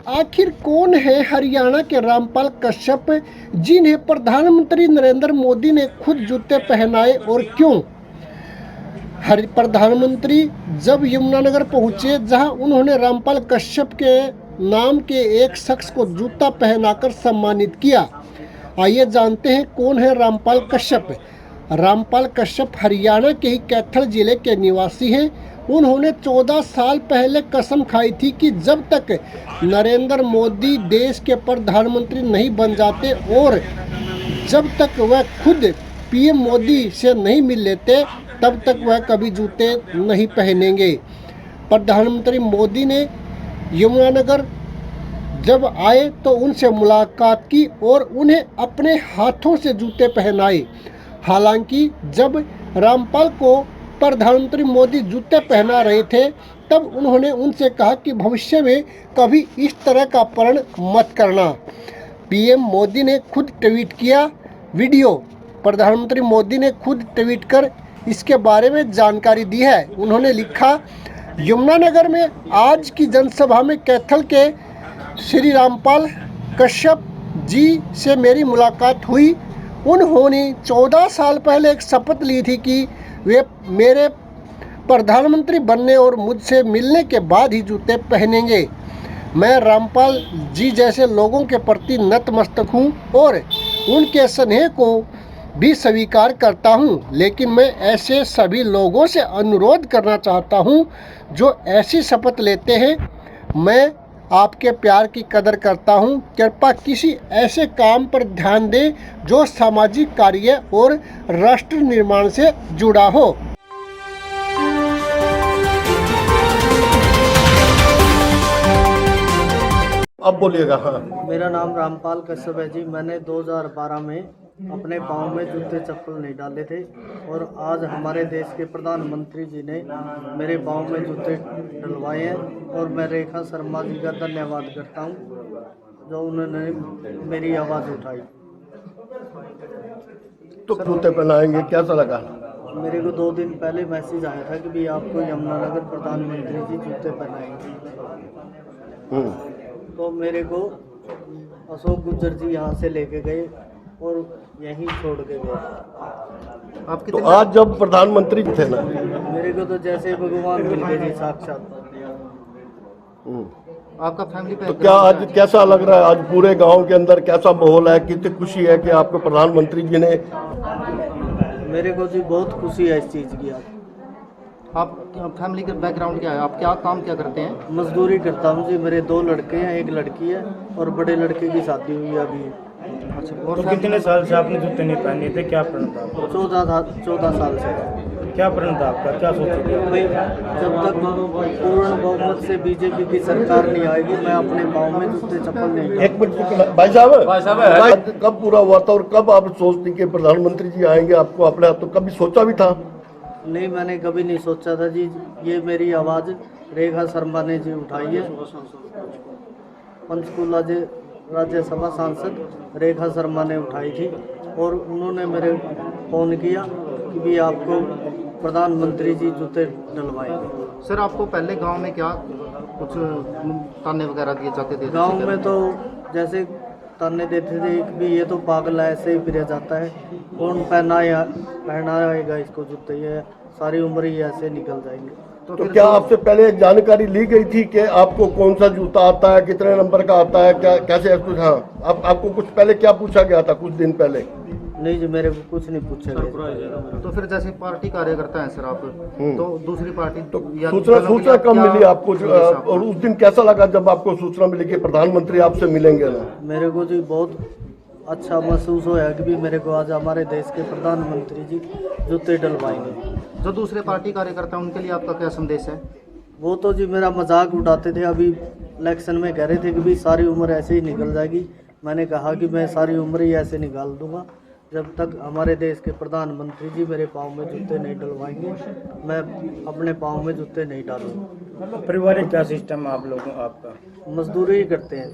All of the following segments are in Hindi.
आखिर कौन है हरियाणा के रामपाल कश्यप, जिन्हें प्रधानमंत्री नरेंद्र मोदी ने खुद जूते पहनाए, और क्यों? प्रधानमंत्री जब यमुनानगर पहुंचे, जहां उन्होंने रामपाल कश्यप के नाम के एक शख्स को जूता पहनाकर सम्मानित किया। आइए जानते हैं कौन है रामपाल कश्यप। रामपाल कश्यप हरियाणा के ही कैथल जिले के निवासी हैं। उन्होंने 14 साल पहले कसम खाई थी कि जब तक नरेंद्र मोदी देश के प्रधानमंत्री नहीं बन जाते और जब तक वह खुद पीएम मोदी से नहीं मिल लेते, तब तक वह कभी जूते नहीं पहनेंगे। प्रधानमंत्री मोदी ने यमुनानगर जब आए तो उनसे मुलाकात की और उन्हें अपने हाथों से जूते पहनाए। हालांकि जब रामपाल को प्रधानमंत्री मोदी जूते पहना रहे थे, तब उन्होंने उनसे कहा कि भविष्य में कभी इस तरह का प्रण मत करना। पीएम मोदी ने खुद ट्वीट किया वीडियो। प्रधानमंत्री मोदी ने खुद ट्वीट कर इसके बारे में जानकारी दी है। उन्होंने लिखा, यमुनानगर में आज की जनसभा में कैथल के श्री रामपाल कश्यप जी से मेरी मुलाकात हुई। उन्होंने 14 साल पहले एक शपथ ली थी कि वे मेरे प्रधानमंत्री बनने और मुझसे मिलने के बाद ही जूते पहनेंगे। मैं रामपाल जी जैसे लोगों के प्रति नतमस्तक हूँ और उनके स्नेह को भी स्वीकार करता हूँ, लेकिन मैं ऐसे सभी लोगों से अनुरोध करना चाहता हूँ जो ऐसी शपथ लेते हैं। मैं आपके प्यार की कदर करता हूँ। कृपया किसी ऐसे काम पर ध्यान दें जो सामाजिक कार्य और राष्ट्र निर्माण से जुड़ा हो। अब बोलिएगा। हाँ, मेरा नाम रामपाल कश्यप है जी। मैंने 2012 में अपने पाँव में जूते चप्पल नहीं डाले थे और आज हमारे देश के प्रधानमंत्री जी ने मेरे पाँव में जूते डलवाए हैं और मैं रेखा शर्मा जी का धन्यवाद करता हूं जो उन्होंने मेरी आवाज़ उठाई। तो जूते पहनाएंगे, कैसा लगा? मेरे को 2 दिन पहले मैसेज आया था कि भी आपको यमुनानगर प्रधानमंत्री जी जूते पहनाएंगे। तो मेरे को अशोक गुज्जर जी यहाँ से लेके गए और यहीं छोड़ के गए। आप तो आज जब प्रधानमंत्री थे ना, मेरे को तो जैसे भगवान मिल गए जी साक्षात। आपका फैमिली तो क्या आज कैसा लग रहा है? आज पूरे गांव के अंदर कैसा माहौल है? कितनी खुशी है कि आपको प्रधानमंत्री जी ने? मेरे को जी बहुत खुशी है इस चीज़ की। आप फैमिली का बैकग्राउंड क्या है? आप क्या काम क्या करते हैं? मजदूरी करता हूँ जी। मेरे 2 लड़के हैं, 1 लड़की है और बड़े लड़के की शादी हुई है अभी। अच्छा, और तो कितने साल से आपने जूते नहीं पहने थे? क्या प्रण था? 14 साल से। क्या प्रण था आपका? क्या सोचे थे? भाई, जब तक पूर्ण बहुमत से बीजेपी की सरकार नहीं आएगी, मैं अपने पाँव में जूते चप्पल नहीं। एक मिनट भाई साहब, कब पूरा हुआ था और कब आप सोचती कि प्रधानमंत्री जी आएंगे आपको अपने हाथ? तो कभी सोचा भी था? नहीं, मैंने कभी नहीं सोचा था जी। ये मेरी आवाज़ रेखा शर्मा ने जी उठाई है। पंचकुला राज्यसभा सांसद रेखा शर्मा ने उठाई थी और उन्होंने मेरे फ़ोन किया कि भी आपको प्रधानमंत्री जी जूते डलवाएंगे। सर, आपको पहले गांव में क्या कुछ ताने वगैरह दिए जाते थे? गांव में तो जैसे ताने देते थे कि भी ये तो पागल है, ऐसे ही फिर जाता है, कौन पहनाएगा इसको जूते, ये सारी उम्र ही ऐसे निकल जाएंगे। तो क्या आपसे पहले जानकारी ली गई थी कि आपको कौन सा जूता आता है, कितने नंबर का आता है, क्या कैसे कुछ? हाँ, आपको कुछ पहले क्या पूछा गया था कुछ दिन पहले? नहीं जी, मेरे को कुछ नहीं पूछा गया। तो फिर जैसे पार्टी कार्यकर्ता हैं सर आप, तो दूसरी पार्टी तो सूचना कब मिली आपको? और उस दिन कैसा लगा जब आपको सूचना मिली कि प्रधानमंत्री आपसे मिलेंगे ना? मेरे को जी बहुत अच्छा महसूस होया कि भी मेरे को आज हमारे देश के प्रधानमंत्री जी जूते डलवाएंगे। जो दूसरे पार्टी कार्यकर्ता हैं उनके लिए आपका क्या संदेश है? वो तो जी मेरा मजाक उड़ाते थे। अभी इलेक्शन में कह रहे थे कि भी सारी उम्र ऐसे ही निकल जाएगी। मैंने कहा कि मैं सारी उम्र ही ऐसे निकाल दूंगा जब तक हमारे देश के प्रधानमंत्री जी मेरे पाँव में जूते नहीं डलवाएंगे, मैं अपने पाँव में जूते नहीं डालूंगा। पारिवारिक क्या सिस्टम है आप लोगों आपका? मजदूरी ही करते हैं।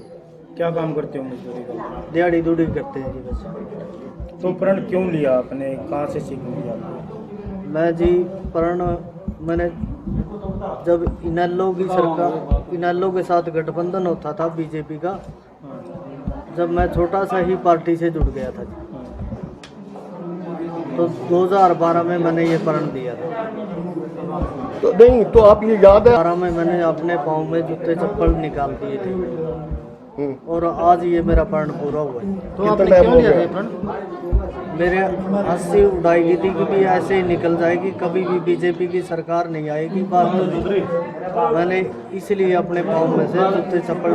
क्या काम करते हो मजदूरी का? दिहाड़ी दूड़ी करते हैं जी बस। तो प्रण क्यों लिया आपने? कहाँ से सीख लिया आपने? मैं जी प्रण मैंने जब इनेलो के साथ गठबंधन होता था बीजेपी का, जब मैं छोटा सा ही पार्टी से जुड़ गया था जी। तो 2012 में मैंने ये प्रण दिया था। तो नहीं तो आप ये याद है 12 में मैंने अपने पाँव में जूते चप्पल निकाल दिए थे और आज ये मेरा प्रण पूरा हुआ है। तो आपने कितना क्यों हो लिया गया? ये प्रण? मेरे हंसी उड़ाई गई थी कि भी ऐसे ही निकल जाएगी, कभी भी बीजेपी की सरकार नहीं आएगी बात में। मैंने इसलिए अपने पाँव में से जूते चप्पल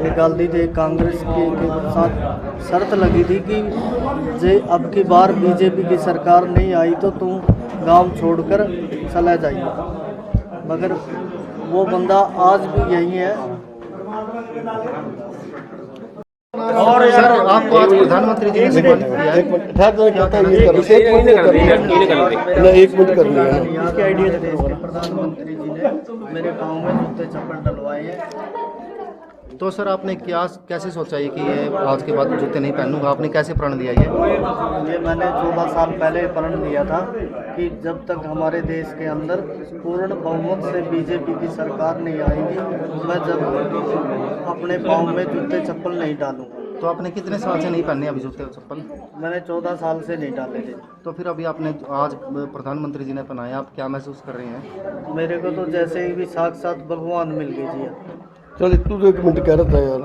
निकाल दी थी। कांग्रेस के साथ शर्त लगी थी कि जे अब की बार बीजेपी की सरकार नहीं आई तो तुम गांव छोड़कर चला जाइए, मगर वो बंदा आज भी यही है। और सर आपको आज प्रधानमंत्री जी ने सम्मानित किया है। एक मिनट ठहर जाए, कहता है ये करनी है, एक मिनट करनी है ना, एक मिनट करनी है ना। इसके आइडिया देश के प्रधानमंत्री जी ने मेरे पाँव में जूते चप्पल डलवाए हैं। तो सर आपने क्या कैसे सोचा ये कि ये आज के बाद जूते नहीं पहनूंगा? आपने कैसे प्रण लिया ये? ये मैंने 14 साल पहले प्रण लिया था कि जब तक हमारे देश के अंदर पूर्ण बहुमत से बीजेपी की सरकार नहीं आएगी, मैं जब अपने पाँव में जूते चप्पल नहीं डालूंगा। तो आपने कितने साल से नहीं पहने अभी जूते और चप्पल? मैंने 14 साल से नहीं डाले थे। तो फिर अभी आपने आज प्रधानमंत्री जी ने पहनाया, आप क्या महसूस कर रहे हैं? मेरे को तो जैसे ही भी साक्षात भगवान मिल गई जी। चल तू तो एक मिनट कह रहा था यार।